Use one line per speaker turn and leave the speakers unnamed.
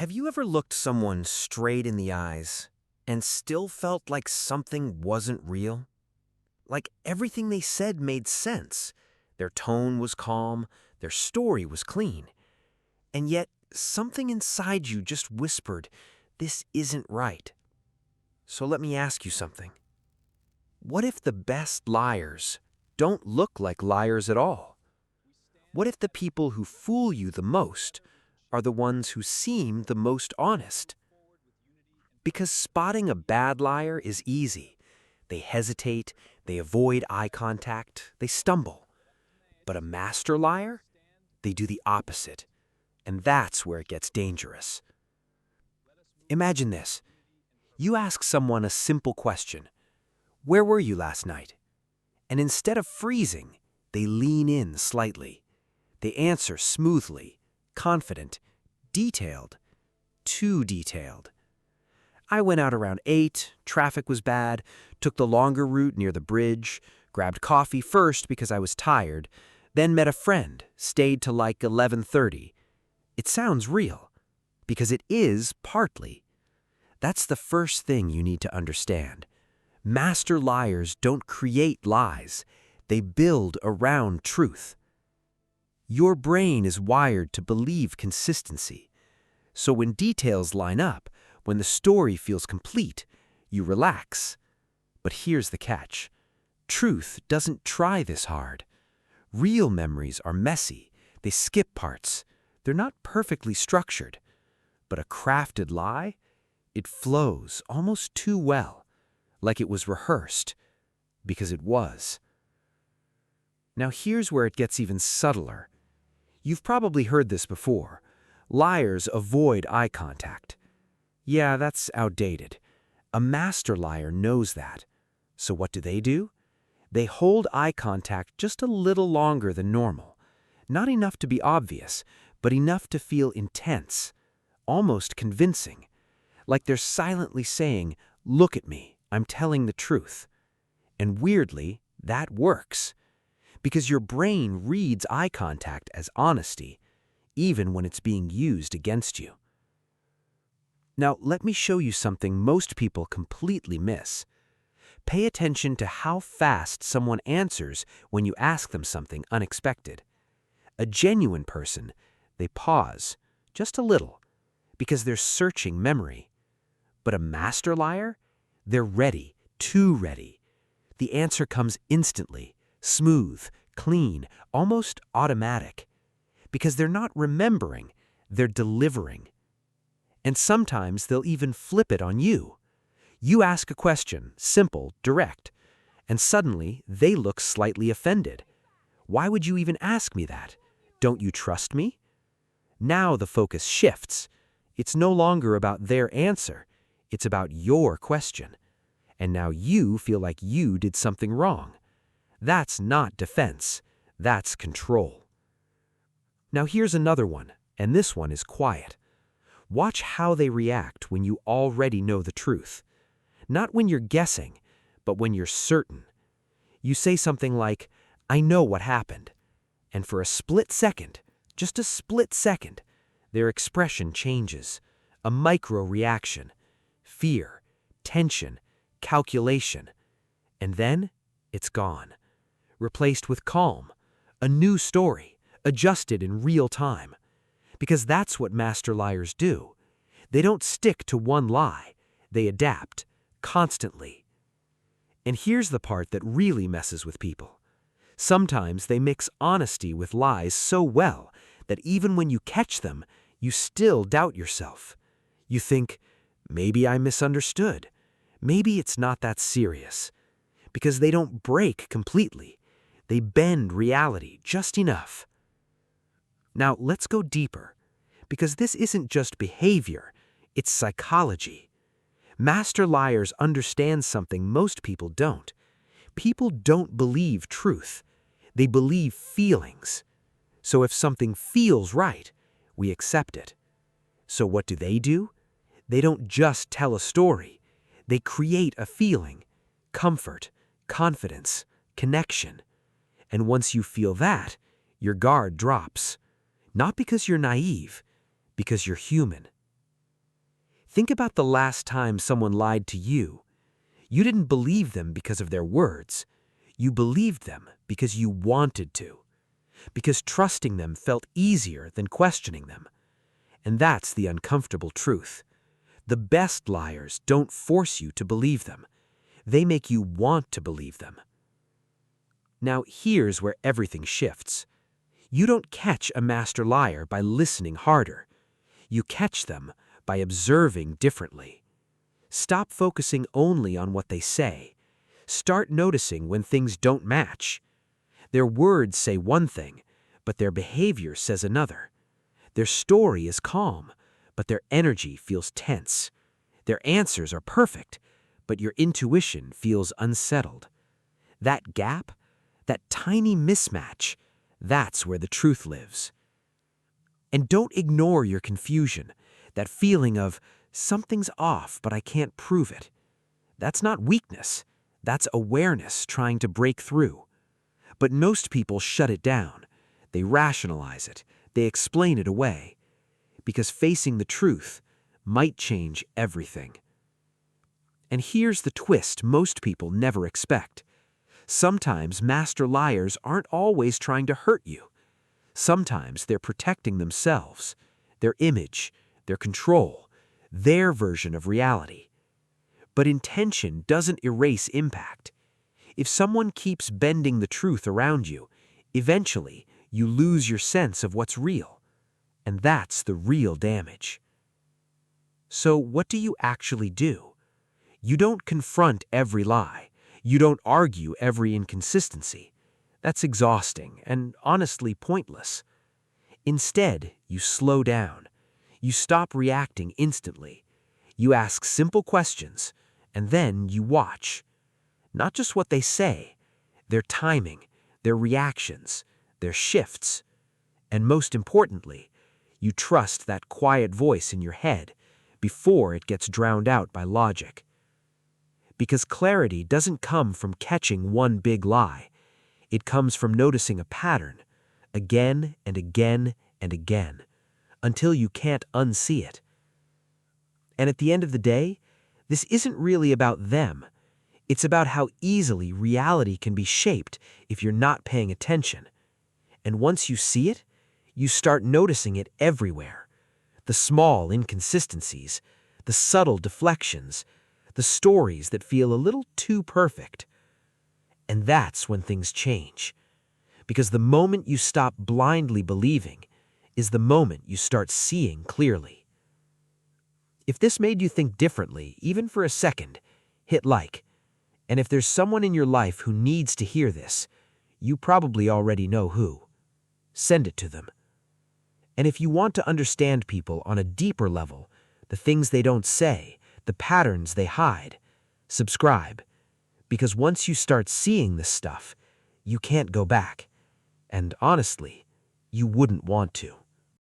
Have you ever looked someone straight in the eyes and still felt like something wasn't real? Like everything they said made sense. Their tone was calm, their story was clean. And yet, something inside you just whispered, "This isn't right." So let me ask you something. What if the best liars don't look like liars at all? What if the people who fool you the most are the ones who seem the most honest? Because spotting a bad liar is easy. They hesitate, they avoid eye contact, they stumble. But a master liar? They do the opposite. And that's where it gets dangerous. Imagine this. You ask someone a simple question. Where were you last night? And instead of freezing, they lean in slightly. They answer smoothly, confident, detailed, too detailed. I went out around 8, traffic was bad, took the longer route near the bridge, grabbed coffee first because I was tired, then met a friend, stayed till like 11:30. It sounds real, because it is partly. That's the first thing you need to understand. Master liars don't create lies, they build around truth. Your brain is wired to believe consistency. So when details line up, when the story feels complete, you relax. But here's the catch. Truth doesn't try this hard. Real memories are messy. They skip parts. They're not perfectly structured. But a crafted lie? It flows almost too well, like it was rehearsed, because it was. Now here's where it gets even subtler. You've probably heard this before. Liars avoid eye contact. Yeah, that's outdated. A master liar knows that. So what do? They hold eye contact just a little longer than normal. Not enough to be obvious, but enough to feel intense, almost convincing. Like they're silently saying, "Look at me, I'm telling the truth." And weirdly, that works. Because your brain reads eye contact as honesty, even when it's being used against you. Now, let me show you something most people completely miss. Pay attention to how fast someone answers when you ask them something unexpected. A genuine person, they pause, just a little, because they're searching memory. But a master liar? They're ready, too ready. The answer comes instantly, smooth, clean, almost automatic. Because they're not remembering, they're delivering. And sometimes they'll even flip it on you. You ask a question, simple, direct, and suddenly they look slightly offended. Why would you even ask me that? Don't you trust me? Now the focus shifts. It's no longer about their answer. It's about your question. And now you feel like you did something wrong. That's not defense. That's control. Now here's another one, and this one is quiet. Watch how they react when you already know the truth. Not when you're guessing, but when you're certain. You say something like, "I know what happened." And for a split second, just a split second, their expression changes. A micro-reaction. Fear, tension, calculation. And then it's gone. Replaced with calm. A new story, adjusted in real time. Because that's what master liars do. They don't stick to one lie. They adapt, constantly. And here's the part that really messes with people. Sometimes they mix honesty with lies so well that even when you catch them, you still doubt yourself. You think, maybe I misunderstood. Maybe it's not that serious. Because they don't break completely. They bend reality just enough. Now let's go deeper, because this isn't just behavior, it's psychology. Master liars understand something most people don't. People don't believe truth. They believe feelings. So if something feels right, we accept it. So what do? They don't just tell a story. They create a feeling, comfort, confidence, connection. And once you feel that, your guard drops. Not because you're naive, because you're human. Think about the last time someone lied to you. You didn't believe them because of their words. You believed them because you wanted to, because trusting them felt easier than questioning them. And that's the uncomfortable truth. The best liars don't force you to believe them. They make you want to believe them. Now, here's where everything shifts. You don't catch a master liar by listening harder. You catch them by observing differently. Stop focusing only on what they say. Start noticing when things don't match. Their words say one thing, but their behavior says another. Their story is calm, but their energy feels tense. Their answers are perfect, but your intuition feels unsettled. That gap, that tiny mismatch, that's where the truth lives. And don't ignore your confusion, that feeling of something's off, but I can't prove it. That's not weakness. That's awareness trying to break through. But most people shut it down. They rationalize it. They explain it away. Because facing the truth might change everything. And here's the twist most people never expect. Sometimes master liars aren't always trying to hurt you. Sometimes they're protecting themselves, their image, their control, their version of reality. But intention doesn't erase impact. If someone keeps bending the truth around you, eventually you lose your sense of what's real. And that's the real damage. So what do you actually do? You don't confront every lie. You don't argue every inconsistency. That's exhausting and honestly pointless. Instead, you slow down. You stop reacting instantly. You ask simple questions, and then you watch. Not just what they say, their timing, their reactions, their shifts. And most importantly, you trust that quiet voice in your head before it gets drowned out by logic. Because clarity doesn't come from catching one big lie. It comes from noticing a pattern, again and again and again, until you can't unsee it. And at the end of the day, this isn't really about them. It's about how easily reality can be shaped if you're not paying attention. And once you see it, you start noticing it everywhere. The small inconsistencies, the subtle deflections, the stories that feel a little too perfect. And that's when things change. Because the moment you stop blindly believing is the moment you start seeing clearly. If this made you think differently, even for a second, hit like. And if there's someone in your life who needs to hear this, you probably already know who. Send it to them. And if you want to understand people on a deeper level, the things they don't say, the patterns they hide, subscribe. Because once you start seeing this stuff, you can't go back. And honestly, you wouldn't want to.